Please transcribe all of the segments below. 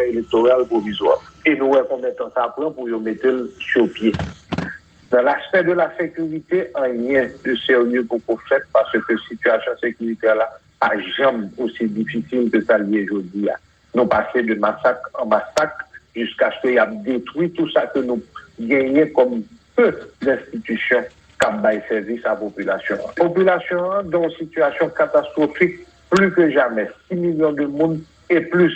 conseil électoral provisoire. Et nous reconnaissons ça prend pour mettre sur pied. Dans l'aspect de la sécurité, rien de sérieux pour qu'on fasse parce que la situation sécuritaire là a jamais aussi difficile que ça l'est aujourd'hui. Nous passons de massacre en massacre jusqu'à ce qu'il y ait détruit tout ça que nous gagnons comme peu d'institutions qui baillent service à la population. La population dans une situation catastrophique, plus que jamais, 6 millions de monde et plus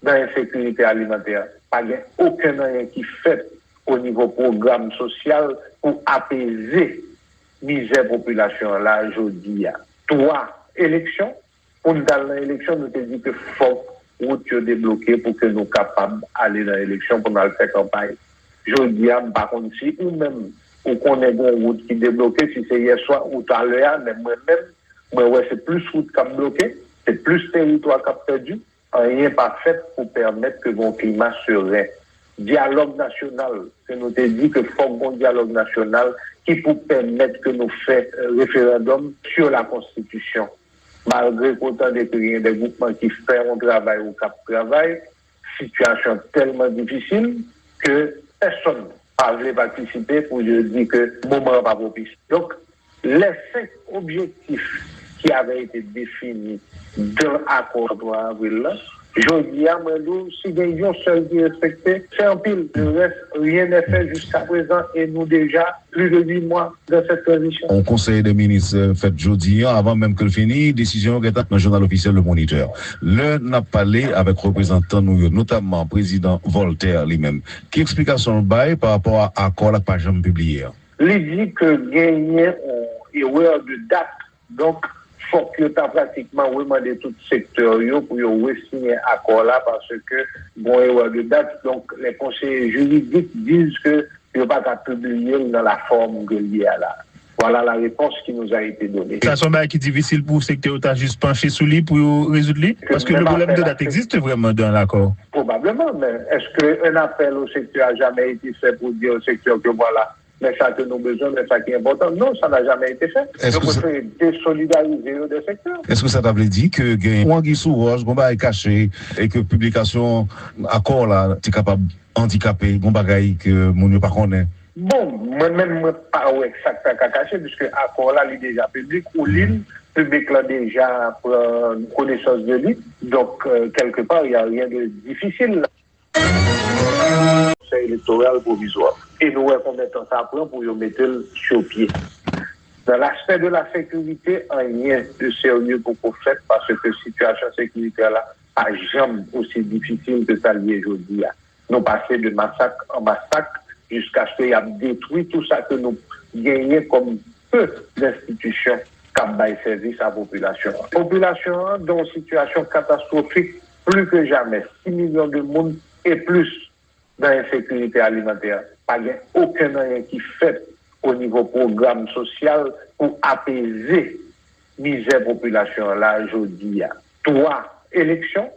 dans l'insécurité alimentaire. Pas aucun moyen qui fait au niveau programme social pour apaiser la misère population là aujourd'hui. 3 élections. Pour nous dans l'élection, nous te dit que faut route débloquer pour que nous capables d'aller dans l'élection pour nous faire campagne. Aujourd'hui, par contre, si ou même ou qu'on ait une route qui débloquée, si c'est hier soir ou tout à l'heure, mais moi-même, c'est plus route qui a bloqué, c'est plus territoire qui a perdu, rien pas fait pour permettre que mon climat serait dialogue national, que nous te dit que faut un dialogue national qui pour permettre que nous fassions référendum sur la Constitution. Malgré qu'autant de rien des groupements qui font un travail ou qui travaillent, situation tellement difficile que personne n'a voulu participer pour dire que le moment n'est pas propice. Donc, les 5 objectifs qui avaient été définis dans l'accord d'avril, je dis à moi, si il y a un seul qui est respecté, c'est un pile. Le reste, rien n'est fait jusqu'à présent et nous déjà plus de 8 mois dans cette transition. On conseil des ministres fait jeudi, avant même que le fini, décision qui est dans le journal officiel Le Moniteur. Le n'a parlé avec représentants, notamment le président Voltaire lui-même. Quelle explication le bail par rapport à l'accord la page publié? Il dit que gagner une erreur de date. Donc, il faut que tu as pratiquement demandé tout le secteur pour signer accord là parce que bon erreur de date. Donc, les conseillers juridiques disent que il ne va pas publier dans la forme que liée à là. Voilà la réponse qui nous a été donnée. Ça semble qui est difficile pour le secteur, tu as juste penché sous lui pour résoudre lui? Parce que le problème de date existe vraiment dans l'accord. Probablement, mais est-ce qu'un appel au secteur a jamais été fait pour dire au secteur que voilà, mais ça que nous avons besoin, mais ça qui est important? Non, ça n'a jamais été fait. Donc, il faut désolidariser le secteur. Est-ce que ça t'avait dit que Wangui Souroche, Gomba est caché et que publication accord là, tu es capable handicapé, Gomba que mon ne pas connaît? Bon, moi-même, je ne sais pas exactement caché, puisque l'accord là, il est déjà public, ou l'île, public là déjà prend connaissance de lui. Donc, quelque part, il n'y a rien de difficile là. Conseil électoral provisoire. Et nous reconnaissons ça prend pour mettre sur pied. Dans l'aspect de la sécurité, rien de sérieux pour qu'on fasse parce que la situation sécuritaire là a jamais aussi difficile que ça l'est aujourd'hui. Nous passons de massacre en massacre jusqu'à ce qu'il y ait détruit tout ça que nous gagnons comme peu d'institutions qui baillent service à la population. La population dans une situation catastrophique, plus que jamais, 6 millions de monde et plus dans l'insécurité alimentaire. Pas aucun moyen qui fait au niveau programme social pour apaiser la misère population là aujourd'hui. 3 élections.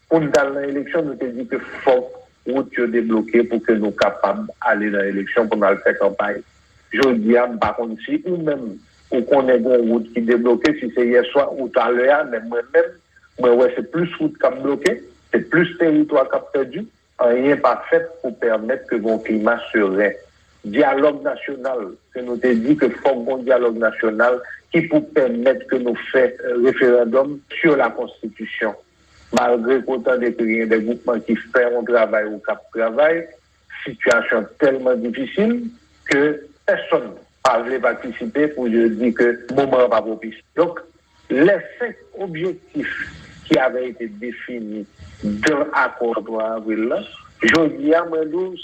Pour nous dans l'élection, nous te dit que faut route débloquer pour que nous capables d'aller dans l'élection pour nous faire campagne. Je dis, par contre, si ou même ou qu'on ait une route qui est débloquée, si c'est hier soir ou tout à l'heure, mais moi-même, c'est plus route qui est bloquée, c'est plus territoire qui est perdu, rien pas fait pour permettre que mon climat serait dialogue national, que nous te dit que faut un dialogue national qui pour permettre que nous fassions référendum sur la Constitution. Malgré qu'autant de rien des groupements qui font un travail ou qui travaillent, situation tellement difficile que personne n'a voulu participer pour dire que le moment n'est pas propice. Donc, les 5 objectifs qui avaient été définis dans l'accord d'avril, je dis à moi,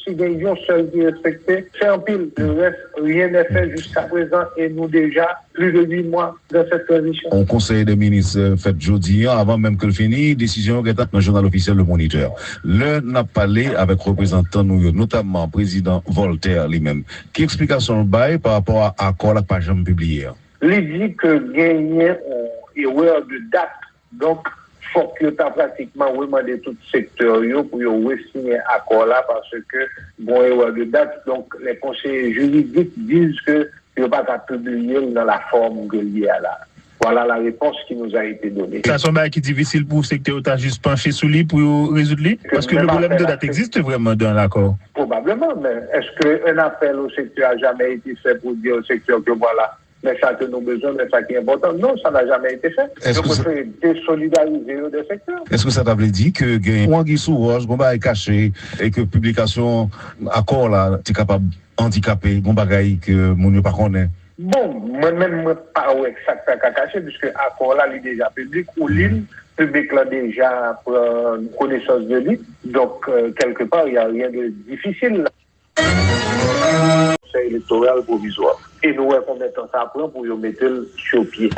si il y a un seul qui est respecté, c'est un pile. Le reste, rien n'est fait jusqu'à présent et nous déjà plus de 8 mois dans cette transition. On conseil des ministres fait jeudi, avant même que le fini, décision qui est dans le journal officiel Le Moniteur. Le n'a parlé avec représentants, notamment le président Voltaire lui-même. Quelle explication le bail par rapport à l'accord la page publié? Il dit que gagner une erreur de date. Donc, il faut que tu as pratiquement demandé tout le secteur pour signer accord là parce que bon erreur de date. Donc, les conseillers juridiques disent que il ne va pas publier dans la forme que liée à là. Voilà la réponse qui nous a été donnée. Ça semble qui est difficile pour le secteur de juste pencher sous lui pour résoudre lui. Parce que le problème de date existe vraiment dans l'accord. Probablement, mais est-ce qu'un appel au secteur a jamais été fait pour dire au secteur que voilà, mais ça que nous avons besoin, mais ça qui est important? Non, ça n'a jamais été fait. Donc, il faut désolidariser des secteurs. Est-ce que ça t'avait dit que Wangui Souroche, Gomba est caché et que publication accord là, tu es capable handicapé, Gomba que mon ne pas connaît? Bon, moi-même, je ne sais pas exactement caché, puisque l'accord là, il est déjà public, ou l'île public là déjà prend connaissance de lui. Donc, quelque part, il n'y a rien de difficile là. C'est électoral provisoire. Et nous, combien de temps ça prend pour le mettre sur pied.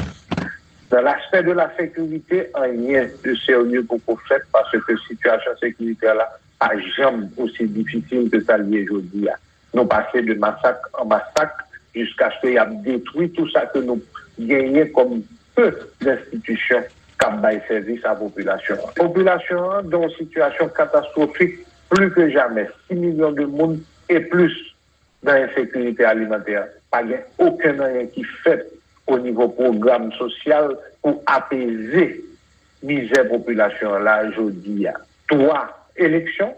Dans l'aspect de la sécurité, rien de sérieux pour qu'on fasse parce que la situation sécuritaire là n'a jamais aussi difficile que ça l'est aujourd'hui. Nous passons de massacre en massacre jusqu'à ce qu'il y a détruit tout ça que nous gagnons comme peu d'institutions qui ont service à la population. La population dans une situation catastrophique plus que jamais. 6 millions de monde et plus dans l'insécurité alimentaire. Pas aucun moyen qui fait au niveau programme social pour apaiser la misère population là aujourd'hui. 3 élections.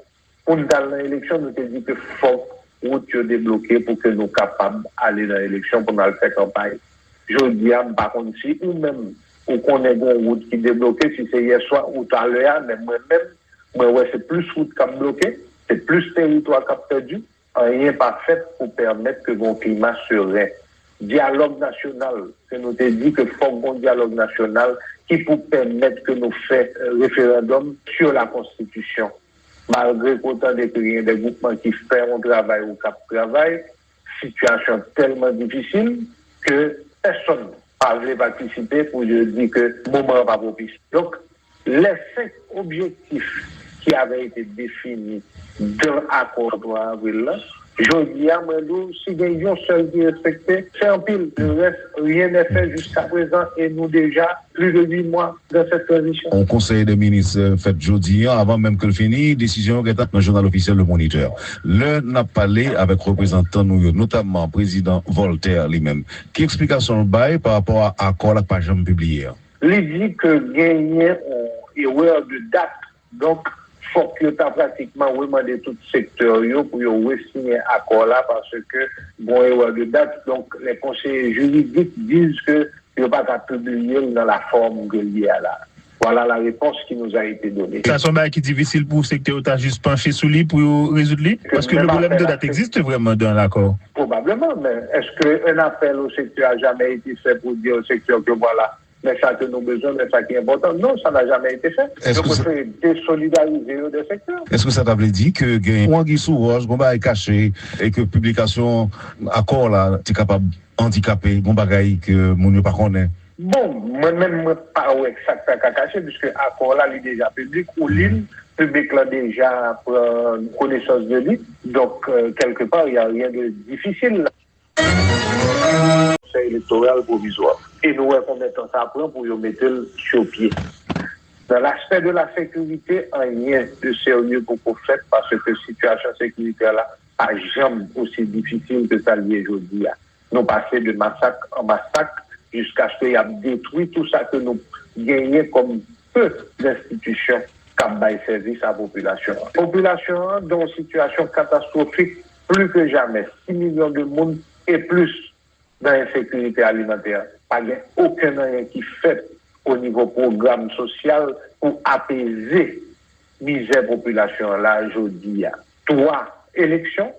Pour nous dans l'élection, nous te dit que faut route débloquer pour que nous soyons capables d'aller dans l'élection pour nous faire campagne. Je dis, par contre, si ou même, ou qu'on ait une route qui est débloquée, si c'est hier soir ou tout à l'heure, mais moi-même, c'est plus route qui est bloquée, c'est plus territoire qui est perdu, rien pas fait pour permettre que mon climat serait. Dialogue national, que nous te dit que faut un dialogue national qui peut permettre que nous fassions référendum sur la Constitution. Malgré autant de des groupements qui font un travail ou qui travaillent, situation tellement difficile que personne n'a pas participer pour dire que le moment n'est pas propice. Donc, les 5 objectifs qui avaient été définis dans l'accord d'avril, je dis à moi, si il y a un seul qui est respecté, c'est un pile. Le reste, rien n'est fait jusqu'à présent et nous déjà plus de 8 mois dans cette transition. On conseil des ministres fait jeudi, avant même que le fini, décision qui est dans le journal officiel Le Moniteur. Le n'a parlé avec représentants nous, notamment le président Voltaire lui-même. Quelle explication le bail par rapport à l'accord là pas jamais publié? Il dit que gagner une erreur de date, donc il faut que tu as pratiquement demandé tout le secteur pour signer l'accord là parce que bon erreur de date, donc les conseillers juridiques disent que il ne pas qu'à publier dans la forme que il y a là. Voilà la réponse qui nous a été donnée. Ça semble qui est difficile pour le secteur de juste pencher sous lui pour résoudre lui. Parce que le problème de date existe vraiment dans l'accord. Probablement, mais est-ce qu'un appel au secteur a jamais été fait pour dire au secteur que voilà, mais ça que nous avons besoin, mais ça qui est important? Non, ça n'a jamais été fait. Donc, il faut désolidariser des secteurs. Est-ce que ça t'avait dit que Wangui Souroche, Gomba est caché et que publication accord là, tu es capable handicapé, Gomba que mon ne pas connaît? Bon, moi-même, je ne sais pas exactement caché, puisque l'accord là, il est déjà public, ou l'île public là déjà prend connaissance de lui. Donc, quelque part, il n'y a rien de difficile là. C'est électoral provisoire. Et nous, combien de temps ça prend pour le mettre sur pied. Dans l'aspect de la sécurité, rien de sérieux pour qu'on fasse parce que la situation sécuritaire là n'a jamais aussi difficile que ça l'est aujourd'hui. Nous passons de massacre en massacre jusqu'à ce qu'il y a détruit tout ça que nous gagnons comme peu d'institutions qui ont service à la population. La population dans une situation catastrophique plus que jamais. 6 millions de monde et plus dans l'insécurité alimentaire. Pas aucun moyen qui fait au niveau programme social pour apaiser la misère population là aujourd'hui. 3 élections.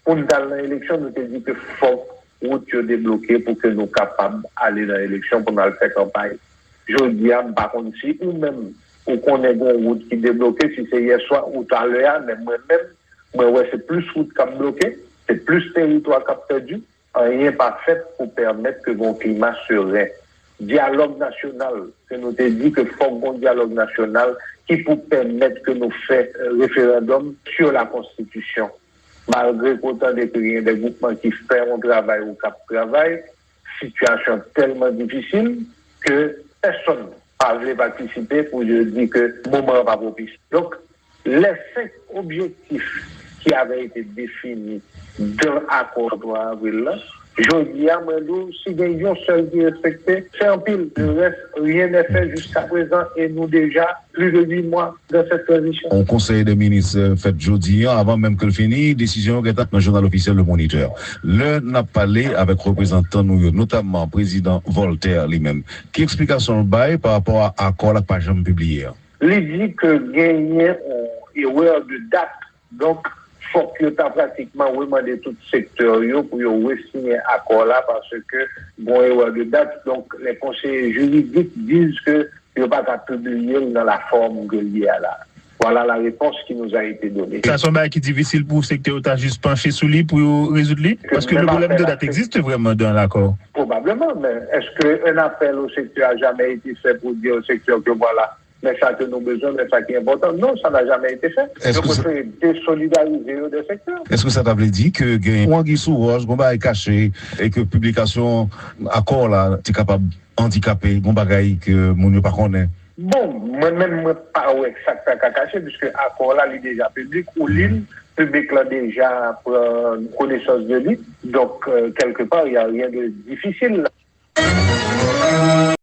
Pour nous dans l'élection, nous te dit que faut route débloquer pour que nous soyons capables d'aller dans l'élection pour nous faire campagne. Je dis, par contre, si ou même ou qu'on ait une route qui est débloquée, si c'est hier soir ou tout à l'heure, mais moi-même, c'est plus route qui est bloquée, c'est plus territoire qui est perdu, rien pas fait pour permettre que mon climat serait. Dialogue national, que nous te dit que faut un dialogue national qui peut permettre que nous fassions référendum sur la Constitution. Malgré autant de des groupements qui font un travail ou qui travaillent, situation tellement difficile que personne n'a pas participer pour dire que le moment n'est pas propice. Donc, les 5 objectifs qui avaient été définis dans l'accord d'avril, Je dis à Mandou, si il y a un seul qui est respecté, c'est un pile. Le reste, rien n'est fait jusqu'à présent et nous déjà plus de 8 mois dans cette transition. On conseil des ministres fait jeudi, avant même que le fini, décision qui est dans le journal officiel Le Moniteur. Le n'a parlé avec représentants nous, notamment président Voltaire lui-même. Qui explication le bail par rapport à l'accord la page publiée? Il dit que gagner une erreur de date. Donc, faut que tu as pratiquement demandé tout le secteur pour signer accord là parce que bon erreur de date. Donc, les conseillers juridiques disent que il ne pas qu'à publier dans la forme que il y a là. Voilà la réponse qui nous a été donnée. Ça semble qui est difficile pour le secteur, tu as juste penché sous lui pour résoudre lui? Parce que le problème de date existe vraiment dans l'accord. Probablement, mais est-ce qu'un appel au secteur a jamais été fait pour dire au secteur que voilà, mais ça que nous avons besoin, mais ça qui est important? Non, ça n'a jamais été fait. Donc, il faut désolidariser le secteur. Est-ce que ça t'avait dit que Wangui Souroche, Gomba est caché et que publication accord là, tu es capable handicapé, Gomba que mon pas connaît? Bon, moi-même, je ne sais pas exactement caché, puisque l'accord là, il est déjà public, ou l'île public là déjà pour connaissance de lui. Donc, quelque part, il n'y a rien de difficile là.